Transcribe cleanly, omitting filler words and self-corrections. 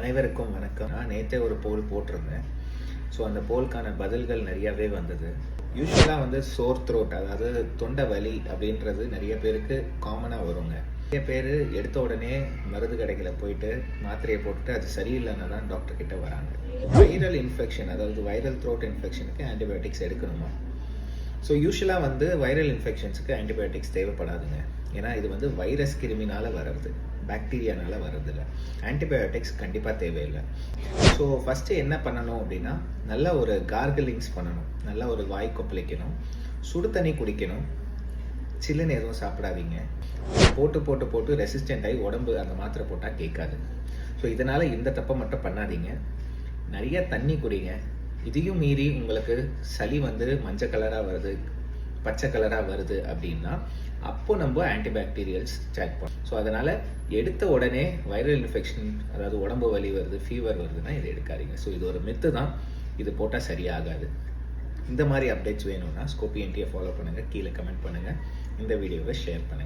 அனைவருக்கும் வணக்கம். நான் நேற்றே ஒரு போல் போட்டிருந்தேன். ஸோ அந்த போலுக்கான பதில்கள் நிறையாவே வந்தது. யூஸ்வலாக சோர் த்ரோட், அதாவது தொண்டை வலி அப்படின்றது நிறைய பேருக்கு காமனாக வருங்க. நிறைய பேர் எடுத்த உடனே மருந்து கடைகளை போயிட்டு மாத்திரையை போட்டுட்டு அது சரியில்லைன்னா தான் டாக்டர் கிட்ட வராங்க. வைரல் இன்ஃபெக்ஷன், அதாவது வைரல் த்ரோட் இன்ஃபெக்ஷனுக்கு ஆன்டிபயோட்டிக்ஸ் எடுக்கணுமா? ஸோ யூஸ்வலாக வைரல் இன்ஃபெக்ஷன்ஸுக்கு ஆன்டிபயோட்டிக்ஸ் தேவைப்படாதுங்க. ஏன்னா இது வைரஸ் கிருமினால் வர்றது, பாக்டீரியானால் வர்றதில்ல. ஆன்டிபயோட்டிக்ஸ் கண்டிப்பாக தேவையில்லை. ஸோ ஃபஸ்ட்டு என்ன பண்ணணும் அப்படின்னா, நல்லா ஒரு கார்கிலிங்ஸ் பண்ணணும். நல்லா ஒரு வாய் கொப்பளிக்கணும், சுடு தண்ணி குடிக்கணும், சில்லுன்னு எதுவும் சாப்பிடாதீங்க. போட்டு போட்டு போட்டு ரெசிஸ்டண்ட் ஆகி உடம்பு அந்த மாத்திரை போட்டால் கேட்காது. ஸோ இதனால் இந்த தப்பை மட்டும் பண்ணாதீங்க. நிறைய தண்ணி குடிங்க. இதையும் மீறி உங்களுக்கு சளி மஞ்சள் கலராக வருது, பச்சை கலராக வருது அப்படின்னா அப்போ நம்ம ஆன்டிபாக்டீரியல்ஸ் ஸ்டார்ட் பண்ணோம். ஸோ அதனால் எடுத்த உடனே வைரல் இன்ஃபெக்ஷன், அதாவது உடம்பு வலி வருது, ஃபீவர் வருதுன்னா இதை எடுக்காதீங்க. ஸோ இது ஒரு மித்து தான். இது போட்டால் சரியாகாது. இந்த மாதிரி அப்டேட்ஸ் வேணும்னா ஸ்கோபி என்டியை ஃபாலோ பண்ணுங்கள், கீழே கமெண்ட் பண்ணுங்கள், இந்த வீடியோவை ஷேர் பண்ணுங்கள்.